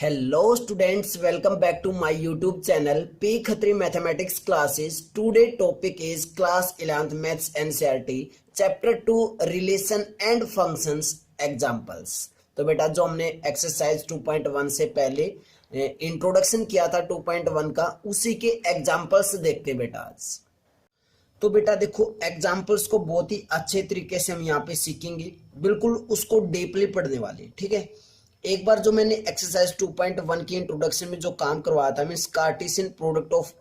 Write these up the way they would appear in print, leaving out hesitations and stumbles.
Hello students, welcome back to my YouTube channel P Khatri Mathematics Classes. Today topic is class 11th Maths NCERT Chapter 2 Relation and Functions Examples. तो बेटा जो हमने exercise 2.1 से पहले introduction किया था 2.1 का, उसी के एग्जाम्पल्स देखते बेटा आज। तो बेटा देखो, एग्जाम्पल्स को बहुत ही अच्छे तरीके से हम यहाँ पे सीखेंगे, बिल्कुल उसको डीपली पढ़ने वाले, ठीक है। एक बार जो मैंने एक्सरसाइज 2.1 की इंट्रोडक्शन में जो काम करवाया था, means Cartesian product of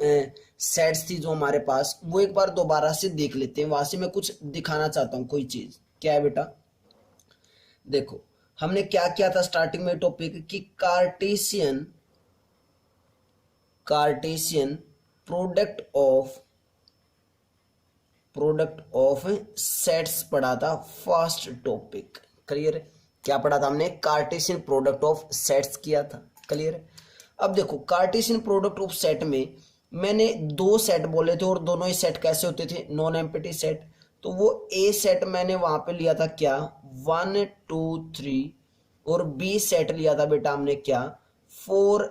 sets थी जो हमारे पास, वो एक बार दोबारा से देख लेते हैं। वहां से मैं कुछ दिखाना चाहता हूँ कोई चीज। क्या है बेटा, देखो हमने क्या किया था स्टार्टिंग में टॉपिक कि कार्टेशियन प्रोडक्ट ऑफ सेट्स पढ़ा था फर्स्ट टॉपिक। क्लियर है? क्या पढ़ा था हमने? कार्टेशियन प्रोडक्ट ऑफ सेट्स किया था। क्लियर है? अब देखो, कार्टेशियन प्रोडक्ट ऑफ सेट में मैंने दो सेट बोले थे और दोनों ही सेट कैसे होते थे? Non empty set. तो वो ए सेट मैंने वहां पे लिया था क्या? 1 2 3, और बी सेट लिया था बेटा हमने क्या? 4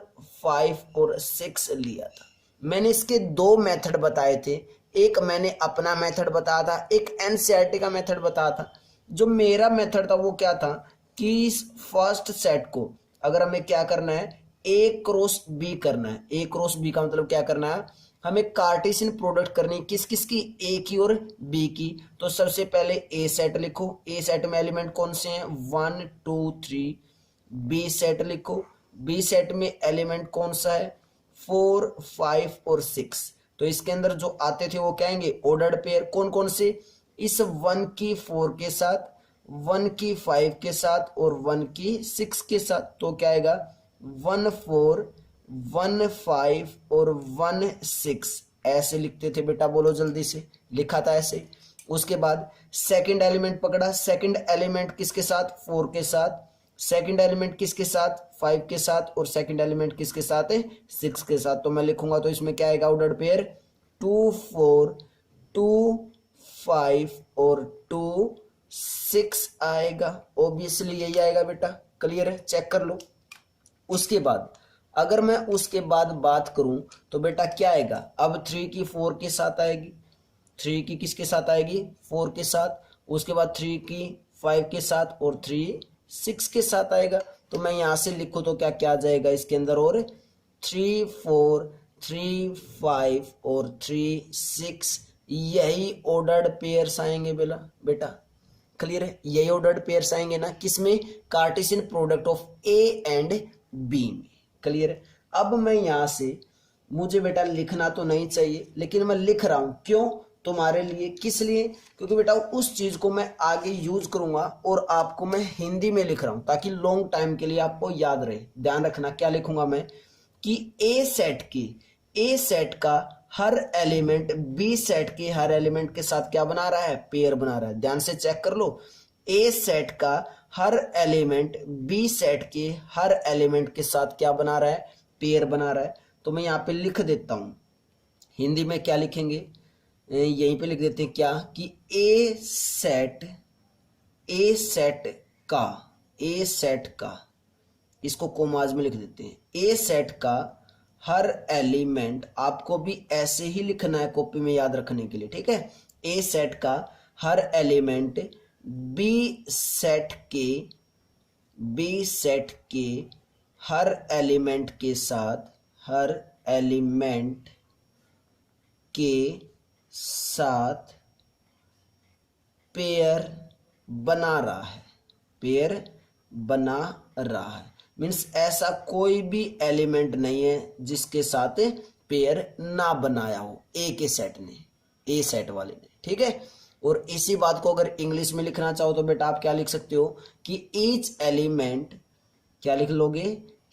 5 और 6 लिया था। मैंने इसके दो मेथड बताए थे, एक मैंने अपना मेथड बताया था, एक एनसीईआरटी का मेथड बताया था। जो मेरा मेथड था वो क्या था कि इस फर्स्ट सेट को अगर हमें क्या करना है, ए क्रॉस बी करना है। ए क्रॉस बी का मतलब क्या करना है, हमें कार्टेशियन प्रोडक्ट करनी है किस किस की? ए की और बी की। तो सबसे पहले ए सेट लिखो। ए सेट में एलिमेंट कौन से हैं? 1 2 3। बी सेट लिखो। बी सेट में एलिमेंट कौन सा है? 4 5 और 6। तो इसके अंदर जो आते थे वो क्या आएंगे? Ordered pair. कौन कौन से? इस 1 की 4 के साथ, 1 की 5 के साथ और 1 की 6 के साथ। तो क्या आएगा? 1 4 1 5 और 1 6 ऐसे लिखते थे बेटा। बोलो जल्दी से। लिखा था ऐसे। उसके बाद सेकंड एलिमेंट पकड़ा। सेकंड एलिमेंट किसके साथ? 4 के साथ। सेकंड एलिमेंट किसके साथ? 5 के साथ। और सेकंड एलिमेंट किसके साथ है? 6 के साथ। तो मैं लिखूंगा तो इसमें क्या आएगा? ऑर्डर्ड पेयर 2 4 2 5 और 2 6 आएगा। ऑब्वियसली यही आएगा बेटा। क्लियर है? चेक कर लो। उसके बाद अगर मैं उसके बाद बात करूं तो बेटा क्या आएगा? अब 3 की 4 के साथ आएगी। 3 की किसके साथ आएगी? 4 के साथ। उसके बाद 3 की 5 के साथ और 3 6 के साथ आएगा। तो मैं यहां से लिखूं तो क्या क्या आ जाएगा इसके अंदर? और 3 4 3 5 और 3 6, यही ऑर्डर्ड पेयर्स आएंगे बेटा। क्लियर है? यही ऑर्डर्ड पेयर्स आएंगे ना किसमें? Cartesian product of A and B में। क्लियर है? अब मैं यहां से, मुझे बेटा लिखना तो नहीं चाहिए लेकिन मैं लिख रहा हूं। क्यों? तुम्हारे लिए। किस लिए? क्योंकि बेटा उस चीज को मैं आगे यूज करूंगा और आपको मैं हिंदी में लिख रहा हूं ताकि लॉन्ग टाइम के लिए आपको याद रहे। ध्यान रखना क्या लिखूंगा मैं, कि ए सेट का हर एलिमेंट बी सेट के हर एलिमेंट के साथ क्या बना रहा है? पेयर बना रहा है। ध्यान से चेक कर लो। ए सेट का हर एलिमेंट बी सेट के हर एलिमेंट के साथ क्या बना रहा है? पेयर बना रहा है। तो मैं यहाँ पे लिख देता हूं। हिंदी में क्या लिखेंगे? यहीं पे लिख देते हैं क्या, कि ए सेट का, इसको कोमाज में लिख देते हैं। ए सेट का हर एलिमेंट, आपको भी ऐसे ही लिखना है कॉपी में याद रखने के लिए, ठीक है। ए सेट का हर एलिमेंट बी सेट के हर एलिमेंट के साथ पेयर बना रहा है। मीन्स ऐसा कोई भी एलिमेंट नहीं है जिसके साथ पेयर ना बनाया हो ए के सेट ने, ए सेट वाले ने, ठीक है। और इसी बात को अगर इंग्लिश में लिखना चाहो तो बेटा आप क्या लिख सकते हो, कि ईच एलिमेंट, क्या लिख लोगे,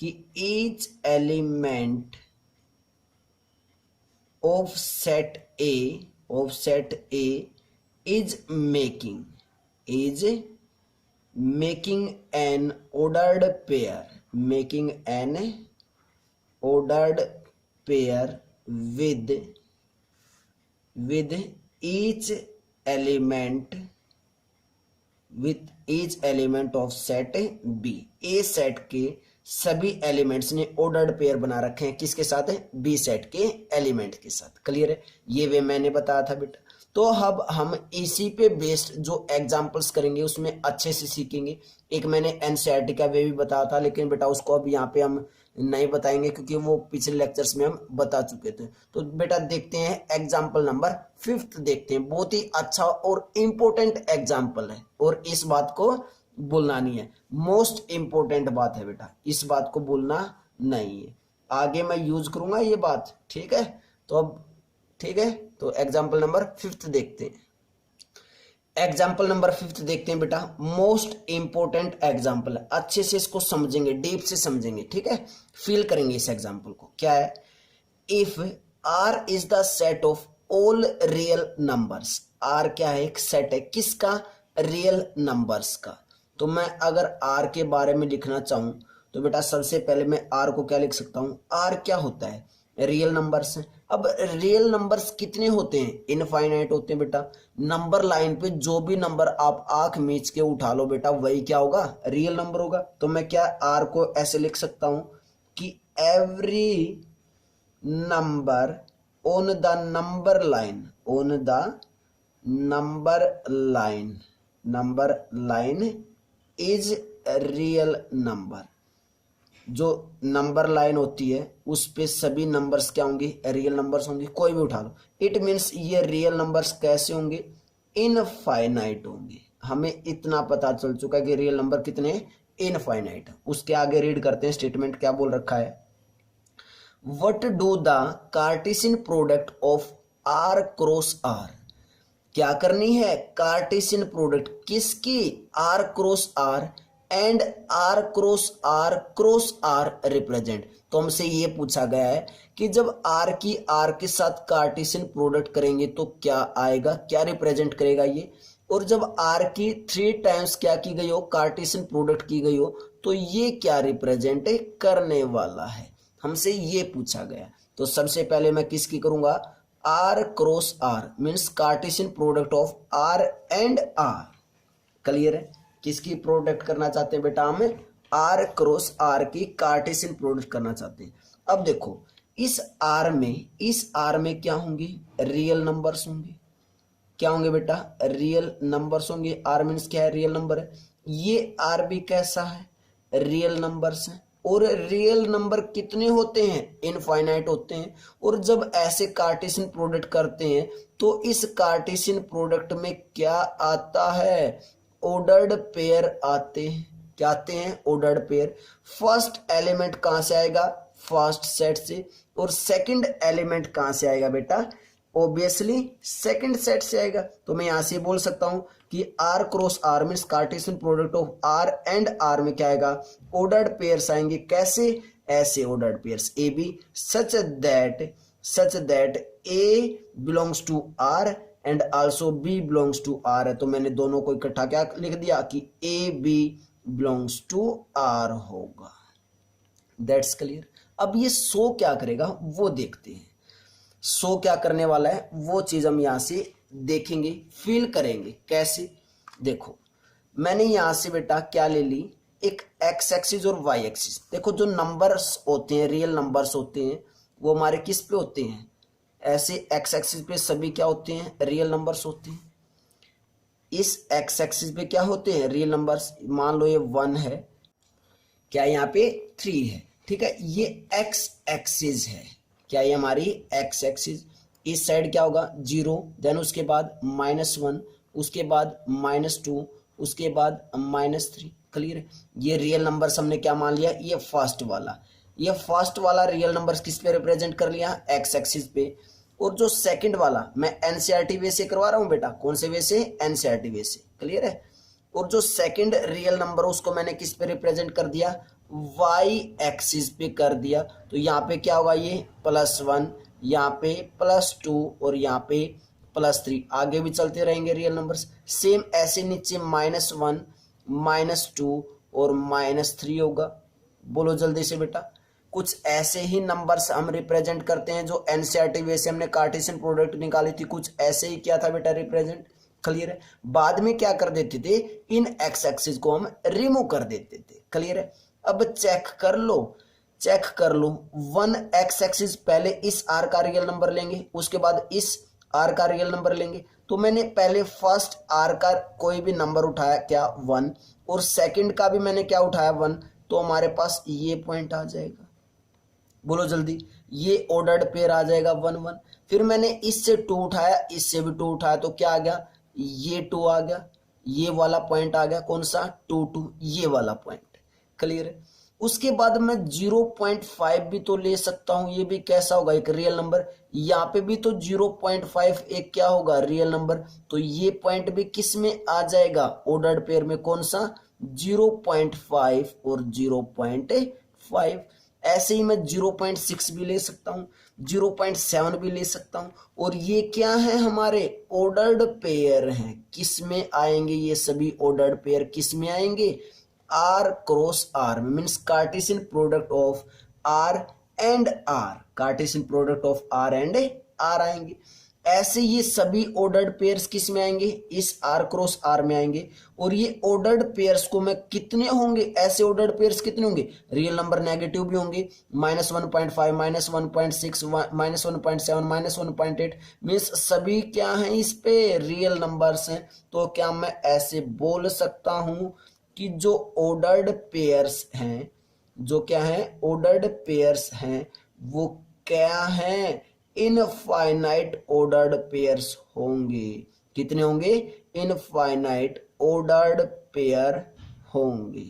कि each element of set A is making an ordered pair with each element of set B। A set के सभी एलिमेंट्स ने ऑर्डर्ड पेयर बना रखे हैं, किसके साथ है, बी सेट के एलिमेंट के साथ। क्लियर है, ये वे मैंने बताया था बेटा। तो अब हम इसी पे बेस्ड जो एग्जांपल्स करेंगे उसमें अच्छे से सीखेंगे। एक मैंने एनसीईआरटी का वे भी बताया था, लेकिन बेटा उसको अब यहाँ पे हम नहीं बताएंगे क्योंकि वो पिछले लेक्चर्स में हम बता चुके थे। तो बेटा देखते हैं एग्जाम्पल नंबर 5 देखते हैं। बहुत ही अच्छा और इम्पोर्टेंट एग्जाम्पल है और इस बात को भूलना नहीं है, मोस्ट इंपोर्टेंट बात है बेटा, इस बात को भूलना नहीं है। आगे मैं यूज करूंगा ये बात, ठीक है। तो अब ठीक है, तो एग्जाम्पल नंबर 5 देखते हैं। एग्जाम्पल नंबर 5 देखते हैं बेटा, मोस्ट इंपोर्टेंट एग्जाम्पल है, अच्छे से इसको समझेंगे, डीप से समझेंगे, ठीक है, फील करेंगे इस एग्जाम्पल को। क्या है, if R is the set of all real numbers. R क्या है, एक सेट है, किसका, रियल नंबर्स का। तो मैं अगर आर के बारे में लिखना चाहूं तो बेटा सबसे पहले मैं आर को क्या लिख सकता हूं, आर क्या होता है, रियल नंबर्स है। अब रियल नंबर्स कितने होते हैं, इनफाइनाइट होते हैं बेटा। नंबर लाइन पे जो भी नंबर आप आंख मीच के उठा लो बेटा वही क्या होगा, रियल नंबर होगा। तो मैं क्या आर को ऐसे लिख सकता हूं कि every number on the number line, on the number line is real number. जो नंबर लाइन होती है उस पे सभी नंबर्स क्या होंगे, रियल नंबर्स होंगे, कोई भी उठा लो। इट मीन्स ये रियल नंबर्स कैसे होंगे, इनफाइनाइट होंगे। हमें इतना पता चल चुका है कि रियल नंबर कितने, इनफाइनाइट। उसके आगे रीड करते हैं स्टेटमेंट क्या बोल रखा है। What do the Cartesian product of R cross R. क्या करनी है, कार्टेशियन प्रोडक्ट किसकी, R cross R and R cross R represent. तो हमसे ये पूछा गया है कि जब आर की आर के साथ कार्टेशियन प्रोडक्ट करेंगे तो क्या आएगा, क्या रिप्रेजेंट करेगा ये। और जब आर की 3 टाइम्स क्या की गई हो, कार्टेशियन प्रोडक्ट की गई हो, तो ये क्या रिप्रेजेंट करने वाला है, हमसे ये पूछा गया। तो सबसे पहले मैं किसकी करूंगा, R cross R means Cartesian product of R and R. Clear है, किसकी प्रोडक्ट करना चाहते हैं बेटा, हमें आर क्रॉस आर की कार्टेशियन प्रोडक्ट करना चाहते हैं। अब देखो इस आर में क्या होंगे, रियल नंबर्स होंगे। क्या होंगे बेटा, रियल नंबर्स होंगे। आर मीन्स क्या है, रियल नंबर है। ये आर भी कैसा है, रियल नंबर्स है। और रियल नंबर कितने होते हैं, इनफाइनाइट होते हैं। और जब ऐसे कार्टेशियन प्रोडक्ट करते हैं तो इस कार्टेशियन प्रोडक्ट में क्या आता है, ऑर्डर्ड पेयर आते हैं। क्या आते हैं, ऑर्डर्ड पेयर। फर्स्ट एलिमेंट कहां से आएगा, फर्स्ट सेट से। और सेकंड एलिमेंट कहां से आएगा बेटा, ऑब्वियसली सेकंड सेट से आएगा। तो मैं यहां से बोल सकता हूं कि R cross R means Cartesian product of R and R में क्या आएगा, ऑर्डर्ड पेयर्स आएंगे। कैसे, ऐसे ordered pairs A B such that A belongs to R and also B belongs to R है। तो मैंने दोनों को इकट्ठा क्या लिख दिया कि A B belongs to R होगा। That's clear. अब ये सो क्या करेगा वो देखते हैं। सो क्या करने वाला है वो चीज हम यहां से देखेंगे, फील करेंगे। कैसे, देखो मैंने यहां से बेटा क्या ले ली, एक एक्स एक्सिस और वाई एक्सिस। देखो जो नंबर्स होते हैं, रियल नंबर्स होते हैं, वो हमारे किस पे होते हैं, ऐसे एक्स एक्सिस पे सभी क्या होते हैं, रियल नंबर्स होते हैं। इस एक्स एक्सिस पे क्या होते हैं, रियल नंबर्स। मान लो ये 1 है, क्या यहाँ पे 3 है, ठीक है। ये एक्स एक्सिस है, क्या ये हमारी एक्स एक्सिस। इस साइड क्या होगा 0, देन उसके बाद -1, उसके बाद -2, उसके बाद -3। क्लियर है, ये रियल नंबर्स हमने क्या मान लिया, ये फर्स्ट वाला रियल नंबर्स किस पे रिप्रेजेंट कर लिया, एक्स एक्सिस पे। और जो सेकंड वाला मैं एनसीईआरटी वे से करवा रहा हूं बेटा, कौन से वे से, एनसीईआरटी वे से। क्लियर है। और जो सेकंड रियल नंबर उसको मैंने किस पे रिप्रेजेंट कर दिया, वाई एक्सिस पे कर दिया। तो यहाँ पे क्या होगा, ये +1, यहाँ पे +2 और यहाँ पे +3। आगे भी चलते रहेंगे रियल नंबर्स। सेम ऐसे नीचे -1, -2 और -3 होगा। बोलो जल्दी से बेटा। कुछ ऐसे ही नंबर्स हम रिप्रेजेंट करते हैं जो एनसीईआरटी वे से हमने कार्टेशियन प्रोडक्ट निकाली थी, कुछ ऐसे ही किया था बेटा रिप्रेजेंट। क्लियर है। बाद में क्या कर देते थे, इन एक्स एक्सिस को हम रिमूव कर देते थे। क्लियर है। अब चेक कर लो, चेक कर लो। 1 एक्स एक्सिस पहले इस आर का रियल नंबर लेंगे, उसके बाद इस आर का रियल नंबर लेंगे। तो मैंने पहले फर्स्ट आर का कोई भी नंबर उठाया क्या 1, और सेकंड का भी मैंने क्या उठाया 1, तो हमारे पास ये पॉइंट आ जाएगा। बोलो जल्दी, ये ऑर्डर्ड पेयर आ जाएगा 1 1। फिर मैंने इससे 2 उठाया, इससे भी 2 उठाया, तो क्या आ गया, ये 2 आ गया, ये वाला पॉइंट आ गया, कौन सा 2 2, ये वाला पॉइंट। क्लियर है। उसके बाद मैं 0.5 भी तो ले सकता हूं, ये भी कैसा होगा, एक रियल नंबर। यहाँ पे भी तो 0.5 एक क्या होगा, रियल नंबर। तो ये पॉइंट भी किस में आ जाएगा, ऑर्डर्ड पेयर में, कौन सा 0.5 और 0.5। ऐसे ही मैं 0.6 भी ले सकता हूँ, 0.7 भी ले सकता हूँ। और ये क्या है, हमारे ऑर्डर्ड पेयर हैं। किस में आएंगे ये सभी ऑर्डर्ड पेयर, किस में आएंगे, R cross R, means Cartesian product of R and R, Cartesian product of R and R आएंगे। ऐसे ये सभी ऑर्डर्ड पेयर्स किस में आएंगे, इस आर क्रॉस आर में आएंगे। और ये ऑर्डर्ड पेयर्स को मैं कितने होंगे, ऐसे ऑर्डर्ड पेयर्स कितने होंगे, रियल नंबर नेगेटिव भी होंगे, -1.5, -1.6, -1.7, -1.8, मीन्स सभी क्या हैं, इस पे रियल नंबर्स हैं। तो क्या मैं ऐसे बोल सकता हूं कि जो ऑर्डर्ड पेयर्स हैं, जो क्या है, ऑर्डर्ड पेयर्स हैं, वो क्या हैं, इनफाइनाइट ऑर्डर्ड पेयर्स होंगे। कितने होंगे, इनफाइनाइट ऑर्डर्ड पेयर होंगे।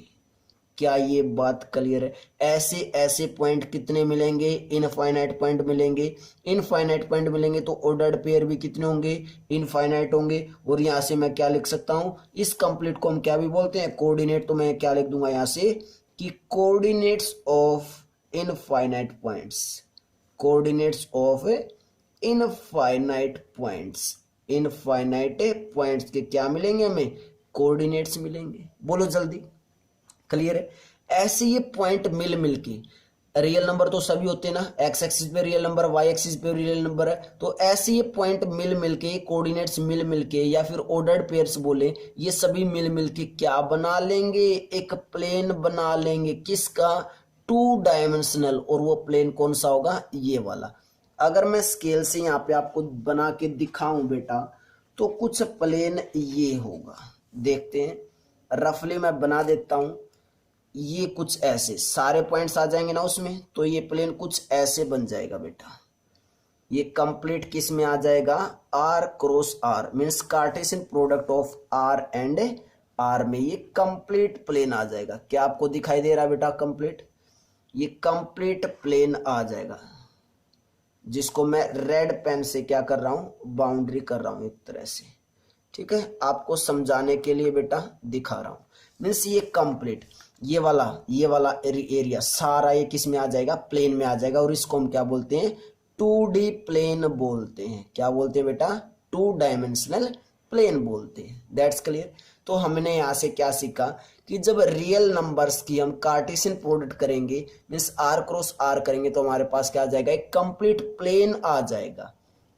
क्या ये बात क्लियर है। ऐसे ऐसे पॉइंट कितने मिलेंगे, इनफाइनाइट पॉइंट मिलेंगे। इनफाइनाइट पॉइंट मिलेंगे तो ऑर्डर्ड पेयर भी कितने होंगे, इनफाइनाइट होंगे। और यहां से मैं क्या लिख सकता हूं, इस कंप्लीट को हम क्या भी बोलते हैं, कोऑर्डिनेट। तो मैं क्या लिख दूंगा यहां से कि coordinates of infinite points, coordinates of infinite points, infinite points के क्या मिलेंगे हमें, कोऑर्डिनेट्स मिलेंगे। बोलो जल्दी, क्लियर है। ऐसे ये पॉइंट मिल मिल के, रियल नंबर तो सभी होते हैं ना, एक्स एक्सिस पे रियल नंबर, वाई एक्सिस पे रियल नंबर है। तो ऐसे ये पॉइंट मिल मिल के, कोऑर्डिनेट्स मिल मिल के, या फिर ऑर्डर्ड पेयर्स बोले, ये सभी मिल मिल के क्या बना लेंगे, एक प्लेन बना लेंगे। किसका, 2 डायमेंशनल। और वो प्लेन कौन सा होगा, ये वाला। अगर मैं स्केल से यहाँ पे आपको बना के दिखाऊं बेटा, तो कुछ प्लेन ये होगा, देखते हैं, रफली मैं बना देता हूं। ये कुछ ऐसे सारे पॉइंट्स आ जाएंगे ना उसमें, तो ये प्लेन कुछ ऐसे बन जाएगा बेटा। ये कंप्लीट किस में आ जाएगा, R cross R, means Cartesian product of R and R में ये कंप्लीट प्लेन आ जाएगा। क्या आपको दिखाई दे रहा है बेटा, कंप्लीट, ये कंप्लीट प्लेन आ जाएगा, जिसको मैं रेड पेन से क्या कर रहा हूं, बाउंड्री कर रहा हूं एक तरह से। ठीक है, आपको समझाने के लिए बेटा दिखा रहा हूं। मीन्स ये कंप्लीट, ये वाला एरिया सारा ये किस में आ जाएगा, प्लेन में आ जाएगा। और इसको हम क्या बोलते हैं, 2D प्लेन बोलते हैं। क्या बोलते हैं बेटा, 2 डायमेंशनल प्लेन बोलते हैं। That's clear. तो हमने यहां से क्या सीखा कि जब रियल नंबर्स की हम कार्टेशियन प्रोडक्ट करेंगे, मीन्स आर क्रॉस आर करेंगे, तो हमारे पास क्या आ जाएगा, एक कंप्लीट प्लेन आ जाएगा।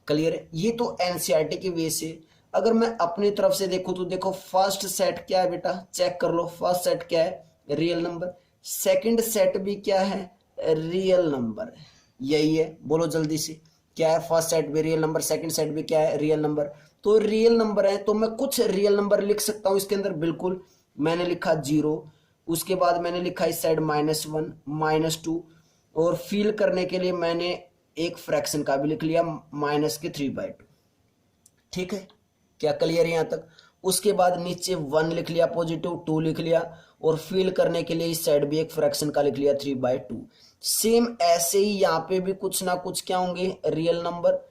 क्लियर है। ये तो एनसीईआरटी की वे से। अगर मैं अपनी तरफ से देखूं तो देखो, फर्स्ट सेट क्या है बेटा, चेक कर लो। फर्स्ट सेट क्या है, रियल नंबर। सेकंड सेट भी क्या है, रियल नंबर। यही है, बोलो जल्दी से, क्या है, फर्स्ट सेट भी रियल नंबर, सेकंड सेट भी क्या है, रियल नंबर। तो रियल नंबर है, तो मैं कुछ रियल नंबर लिख सकता हूं इसके अंदर। बिल्कुल, मैंने लिखा 0, उसके बाद मैंने लिखा इस साइड -1, -2, और फील करने के लिए मैंने एक फ्रैक्शन का भी लिख लिया, -3/2। ठीक है, क्या क्लियर है यहां तक। उसके बाद नीचे 1 लिख लिया पॉजिटिव, 2 लिख लिया, और फील करने के लिए इस साइड भी एक फ्रैक्शन का लिख लिया 3/2। सेम ऐसे ही यहाँ पे भी कुछ ना कुछ क्या होंगे, रियल नंबर।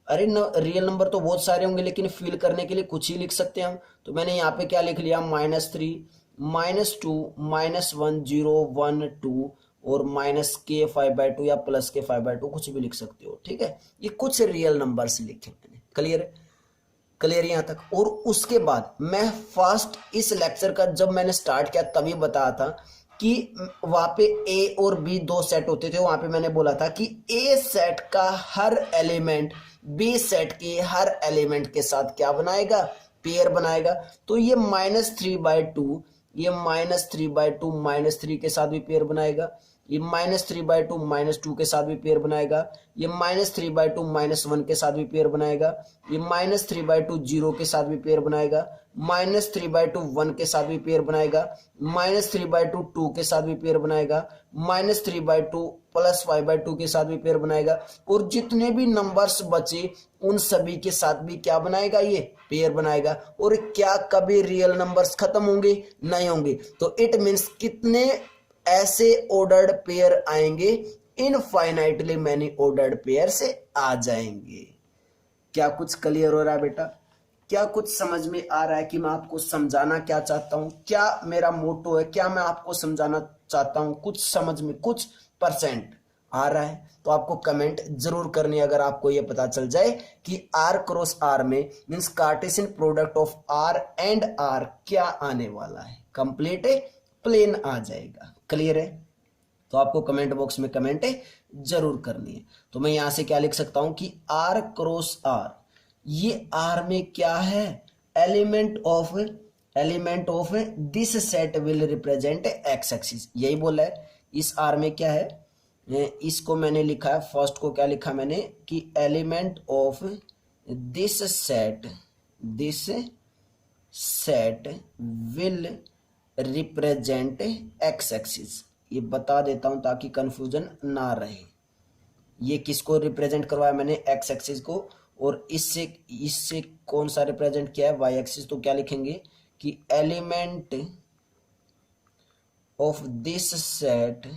अरे रियल नंबर तो बहुत सारे होंगे, लेकिन फील करने के लिए कुछ ही लिख सकते हैं हम। तो मैंने यहाँ पे क्या लिख लिया, -3, -2, -1, 0, 1, 2, और -k5/2 या +k5/2, कुछ भी लिख सकते हो। ठीक है, ये कुछ रियल नंबर्स लिखे मैंने। क्लियर है, क्लियर यहां तक। और उसके बाद मैं फर्स्ट इस लेक्चर का जब मैंने स्टार्ट किया तभी बताया था कि वहां पे ए और बी 2 सेट होते थे। वहां पे मैंने बोला था कि ए सेट का हर एलिमेंट बी सेट के हर एलिमेंट के साथ क्या बनाएगा, पेयर बनाएगा। तो ये -3/2 ये -3/2 -3 के साथ भी पेयर बनाएगा, ये -3/2 -2 के साथ भी पेयर बनाएगा, ये -3/2 -1 के साथ भी पेयर बनाएगा, ये -3/2 0 के साथ भी पेयर बनाएगा, -3/2 1 के साथ भी पेयर बनाएगा, -3/2 2 के साथ भी पेयर बनाएगा, -3/2 + 5/2 के साथ भी पेयर बनाएगा, और जितने भी नंबर्स बचे उन सभी के साथ भी क्या बनाएगा, ये पेयर बनाएगा। और क्या कभी रियल नंबर्स खत्म होंगे? नहीं होंगे। तो इट मीन्स कितने ऐसे ऑर्डर्ड पेयर आएंगे? इनफाइनाइटली मैनी ऑर्डर्ड पेयर से आ जाएंगे। क्या कुछ क्लियर हो रहा है बेटा? क्या कुछ समझ में आ रहा है कि मैं आपको समझाना क्या चाहता हूं? क्या मेरा मोटो है? क्या मैं आपको समझाना चाहता हूं? कुछ समझ में कुछ % आ रहा है तो आपको कमेंट जरूर करनी, अगर आपको यह पता चल जाए कि R क्रॉस R में means Cartesian product of R and R क्या आने वाला है। कंप्लीट प्लेन आ जाएगा। क्लियर है? तो आपको कमेंट बॉक्स में कमेंट जरूर करनी है। तो मैं यहां से क्या लिख सकता हूं कि R क्रॉस R, ये R में क्या है? Element of this set will represent x axis, यही बोला है। इस R में क्या है? इसको मैंने लिखा है, फर्स्ट को क्या लिखा मैंने कि element of this set will represent x axis. ये बता देता हूं ताकि कंफ्यूजन ना रहे। ये किसको रिप्रेजेंट करवाया मैंने? एक्स एक्सिस को। और इससे कौन सा रिप्रेजेंट किया है? Y axis. तो क्या लिखेंगे कि element of this set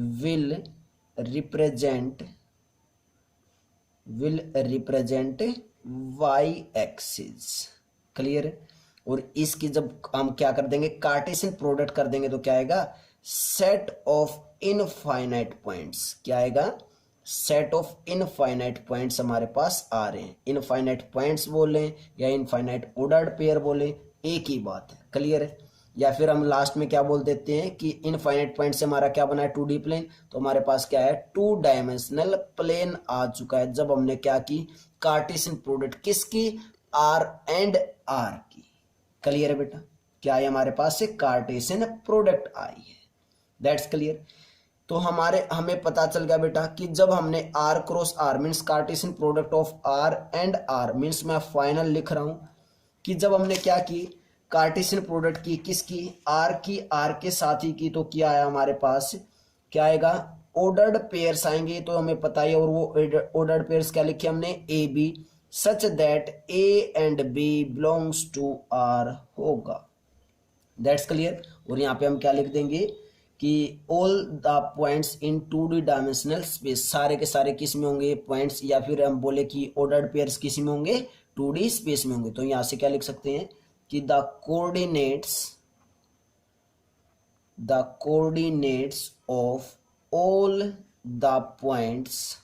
will represent Y axis. Clear? और इसकी जब हम क्या कर देंगे, कार्टेशियन प्रोडक्ट कर देंगे तो क्या आएगा? Set of infinite points. क्या आएगा? सेट ऑफ इनफाइनाइट पॉइंट्स हमारे पास आ रहे हैं। इनफाइनाइट पॉइंट्स बोले या इनफाइनाइट ऑर्डर्ड पेयर बोले, एक ही बात है। क्लियर है? या फिर हम लास्ट में क्या बोल देते हैं कि इनफाइनाइट पॉइंट से हमारा क्या बना है? 2D plane. तो हमारे पास क्या है? 2 डायमेंशनल प्लेन आ चुका है जब हमने क्या की? कार्टेशियन प्रोडक्ट किसकी? R एंड R की। क्लियर है बेटा? क्या है हमारे पास से? कार्टेशियन प्रोडक्ट आई है। That's clear. तो हमें पता चल गया बेटा कि जब हमने R cross R means Cartesian product of R and R means मैं फाइनल लिख रहा हूं कि जब हमने क्या की? कार्टेशियन प्रोडक्ट की किसकी? R की, R के साथ ही की। तो क्या आया हमारे पास? क्या आएगा? ऑर्डर्ड पेयर्स आएंगे। तो हमें पता है, और वो ऑर्डर्ड पेयर्स क्या लिखे हमने? A B such that A and B belongs to R होगा। That's clear. और यहाँ पे हम क्या लिख देंगे कि all the points in 2D dimensional space, सारे के सारे किस में होंगे? पॉइंट्स। या फिर हम बोले कि ऑर्डर्ड पेयर्स किस में होंगे? 2D स्पेस में होंगे। तो यहाँ से क्या लिख सकते हैं कि the coordinates of all the points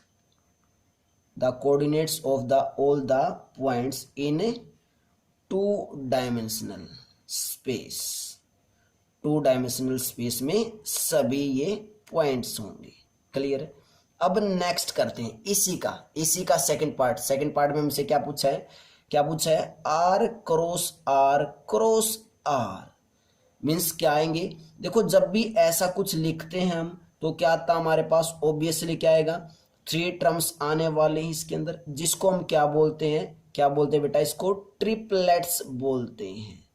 in 2 dimensional space में सभी ये पॉइंट्स होंगे। क्लियर? अब नेक्स्ट करते हैं इसी का सेकंड पार्ट में हमसे क्या पूछा है? R क्रॉस R मीन्स क्या आएंगे? देखो, जब भी ऐसा कुछ लिखते हैं हम तो क्या आता हमारे पास? ऑब्वियसली क्या आएगा? 3 टर्म्स आने वाले हैं इसके अंदर, जिसको हम क्या बोलते हैं बेटा? इसको ट्रिपलेट्स बोलते हैं।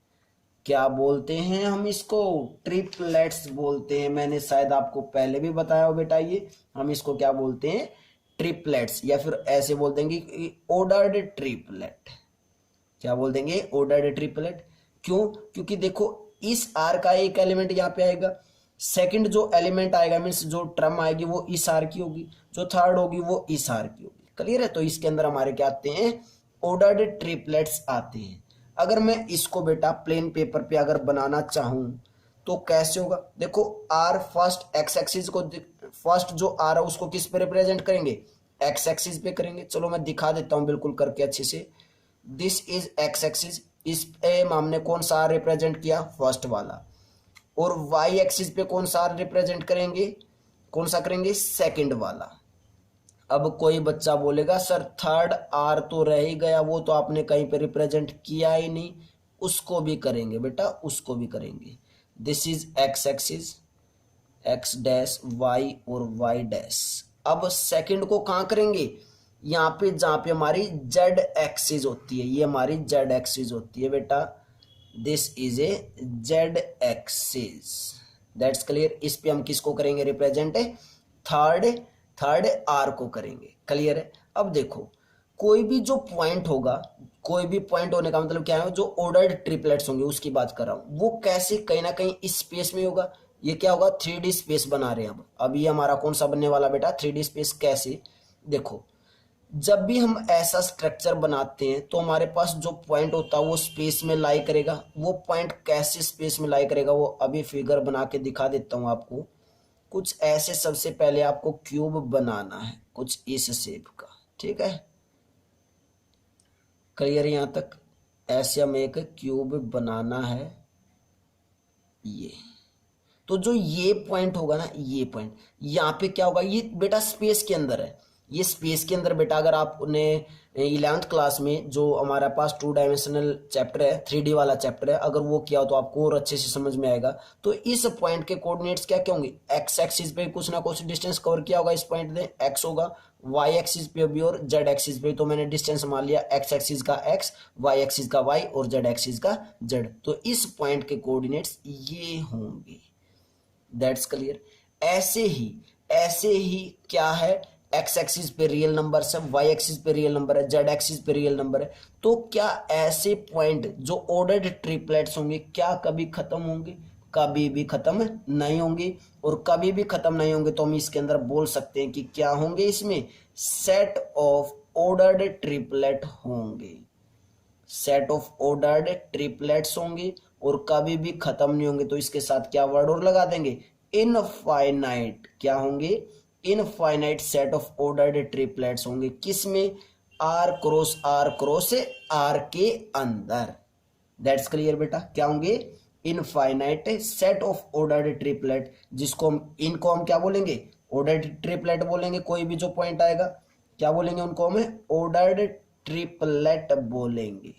क्या बोलते हैं हम इसको? ट्रिपलेट्स बोलते हैं। मैंने शायद आपको पहले भी बताया हो बेटा, ये हम इसको क्या बोलते हैं? ट्रिपलेट्स। या फिर ऐसे बोल देंगे ऑर्डर्ड ट्रिपलेट। क्या बोल देंगे? Ordered triplet. क्यों? क्योंकि देखो, इस R का एक एलिमेंट यहाँ पे आएगा, सेकंड जो एलिमेंट आएगा मीन्स जो टर्म आएगी वो इस R की होगी, जो थर्ड होगी वो इस R की होगी। क्लियर है? तो इसके अंदर हमारे क्या आते हैं? ऑर्डर्ड ट्रिपलेट्स आते हैं। अगर मैं इसको बेटा प्लेन पेपर पे अगर बनाना चाहूं तो कैसे होगा? देखो, R फर्स्ट एक्स एक्सिस को, फर्स्ट जो R है उसको किस पे रिप्रेजेंट करेंगे? एक्स एक्सिस पे करेंगे। चलो मैं दिखा देता हूं बिल्कुल करके अच्छे से। This is X axis. इस पे हमने कौन सा रिप्रेजेंट किया? फर्स्ट वाला। और वाई एक्सिस पे कौन सा रिप्रेजेंट करेंगे? कौन सा करेंगे? सेकंड वाला। अब कोई बच्चा बोलेगा सर थर्ड आर तो रह ही गया, वो तो आपने कहीं पे रिप्रेजेंट किया ही नहीं। उसको भी करेंगे बेटा, उसको भी करेंगे। This is X axis, X dash Y और वाई डैश। अब सेकंड को कहाँ करेंगे, यहाँ पे जहाँ पे हमारी जेड एक्सिस होती है, ये हमारी जेड एक्सिस होती है बेटा। This is a Z axis, that's clear. इस पे हम किसको करेंगे रिप्रेजेंट, थर्ड आर को करेंगे। क्लियर है। अब देखो कोई भी जो पॉइंट होगा, कोई भी पॉइंट होने का मतलब क्या है, जो ऑर्डर्ड ट्रिपलेट्स होंगे उसकी बात कर रहा हूं, वो कैसे कहीं ना कहीं इस स्पेस में होगा। ये क्या होगा, 3D स्पेस बना रहे हैं। अब ये हमारा कौन सा बनने वाला बेटा, 3D स्पेस। कैसे, देखो जब भी हम ऐसा स्ट्रक्चर बनाते हैं तो हमारे पास जो पॉइंट होता है वो स्पेस में लाई करेगा। वो पॉइंट कैसे स्पेस में लाई करेगा, वो अभी फिगर बना के दिखा देता हूं आपको। कुछ ऐसे सबसे पहले आपको क्यूब बनाना है, कुछ इस शेप का, ठीक है। क्लियर यहां तक। ऐसे हमें एक क्यूब बनाना है। ये तो जो ये पॉइंट होगा ना, ये पॉइंट यहाँ पे क्या होगा, ये बेटा स्पेस के अंदर है। ये स्पेस के अंदर बेटा, अगर आपने 11th क्लास में जो हमारा पास 2 डायमेंशनल चैप्टर है, 3D वाला चैप्टर है, अगर वो किया हो तो आपको और अच्छे से समझ में आएगा। तो इस पॉइंट के कोऑर्डिनेट्स क्या क्या होंगे, एक्स एक्सिस पे कुछ ना कुछ डिस्टेंस कवर किया होगा, इस पॉइंट में एक्स होगा, वाई एक्सिस पे भी और जेड एक्सिस पे। तो मैंने डिस्टेंस मान लिया एक्स एक्सिस का एक्स, वाई एक्सिस का वाई और जेड एक्सिस का जेड। तो इस पॉइंट के कोऑर्डिनेट्स ये होंगे, दैट्स क्लियर। ऐसे ही क्या है, एक्स एक्सिस पे रियल नंबर है, वाई एक्सिस पे रियल नंबर है, जेड एक्सिस पे रियल नंबर है। तो क्या ऐसे पॉइंट जो ऑर्डर्ड ट्रिपलेट्स होंगे क्या कभी खत्म होंगे, कभी भी खत्म नहीं होंगे। और कभी भी खत्म नहीं होंगे तो हम इसके अंदर बोल सकते हैं कि क्या होंगे, इसमें सेट ऑफ ऑर्डर्ड ट्रिपलेट होंगे, सेट ऑफ ऑर्डर्ड ट्रिपलेट्स होंगे और कभी भी खत्म नहीं होंगे। तो इसके साथ क्या वर्ड और लगा देंगे, इनफाइनाइट। क्या होंगे, infinite set of ordered triplets होंगे। किसमें, आर क्रॉस आर के अंदर। दैट्स क्लियर बेटा। क्या होंगे, infinite set of ordered triplet, जिसको हम, इनको हम क्या बोलेंगे, ऑर्डर्ड ट्रिपलेट बोलेंगे। कोई भी जो पॉइंट आएगा क्या बोलेंगे, उनको हमें ऑर्डर्ड ट्रिपलेट बोलेंगे,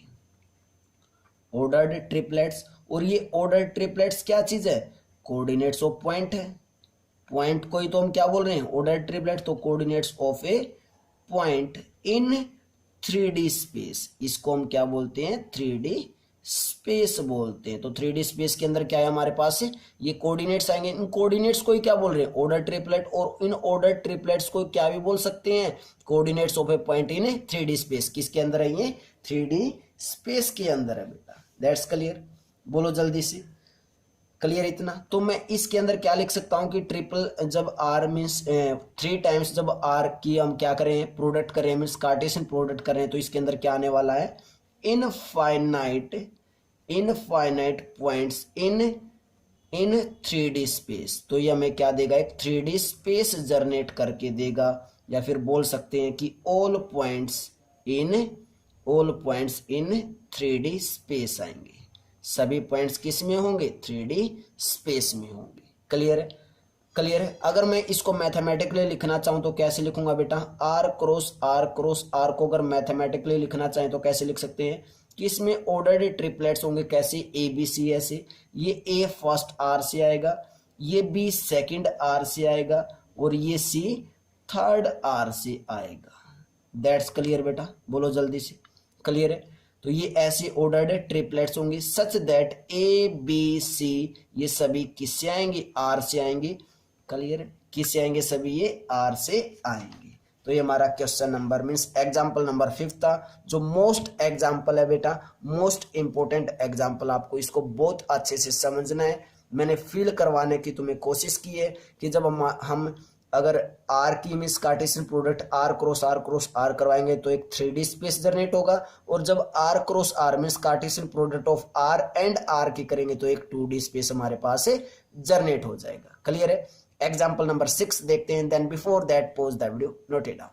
ऑर्डर्ड ट्रिपलेट्स। और ये ऑर्डर्ड ट्रिपलेट्स क्या चीज है, कोऑर्डिनेट्स ऑफ पॉइंट है। पॉइंट को ही तो हम क्या बोल रहे हैं, ऑर्डर्ड ट्रिपलेट। तो coordinates of A point in 3D space, इसको हम क्या बोलते हैं, 3D स्पेस बोलते हैं। तो 3D स्पेस के अंदर क्या है हमारे पास, ये कोऑर्डिनेट्स आएंगे। इन कोऑर्डिनेट्स को ही क्या बोल रहे हैं, ऑर्डर ट्रिपलेट। और इन ऑर्डर ट्रिपलेट्स को क्या भी बोल सकते हैं, coordinates of A point in 3D space. किसके अंदर है, ये 3D स्पेस के अंदर है बेटा। दैट्स क्लियर, बोलो जल्दी से। क्लियर इतना। तो मैं इसके अंदर क्या लिख सकता हूं कि ट्रिपल, जब आर मीन्स 3 टाइम्स, जब आर की हम क्या करें, प्रोडक्ट करें, मीन्स कार्टेशियन प्रोडक्ट करें, तो इसके अंदर क्या आने वाला है, infinite points in 3D space. तो ये हमें क्या देगा, एक 3D स्पेस जनरेट करके देगा। या फिर बोल सकते हैं कि all points in 3D space आएंगे। सभी पॉइंट्स किस में होंगे, 3D स्पेस में होंगे। क्लियर है, क्लियर है। अगर मैं इसको मैथमेटिकली लिखना चाहूं तो कैसे लिखूंगा बेटा, आर क्रॉस आर को अगर मैथमेटिकली लिखना चाहें तो कैसे लिख सकते हैं कि इसमें ऑर्डर्ड ट्रिपलेट्स होंगे। कैसे, ए बी सी ऐसे, ये ए फर्स्ट आर से आएगा, ये बी सेकंड आर से आएगा और ये सी थर्ड आर से आएगा। दैट्स क्लियर बेटा, बोलो जल्दी से। क्लियर है। तो ये ऐसे ऑर्डर्ड ट्रिपलेट्स होंगे सच दैट ए बी सी, ये सभी किससे आएंगे, आर से आएंगे। क्लियर है, किससे आएंगे, सभी ये आर से आएंगे। तो ये हमारा question number means example number 5 था, जो मोस्ट एग्जाम्पल है बेटा, मोस्ट इंपोर्टेंट एग्जाम्पल। आपको इसको बहुत अच्छे से समझना है। मैंने फील करवाने की तुम्हें कोशिश की है कि जब हम अगर आर की means Cartesian product R cross R करवाएंगे तो एक 3D स्पेस जनरेट होगा। और जब R cross R means Cartesian product of R and R की करेंगे तो एक 2D स्पेस हमारे पास से जनरेट हो जाएगा। क्लियर है। एग्जाम्पल नंबर 6 देखते हैं, then before that pause the video, note it down.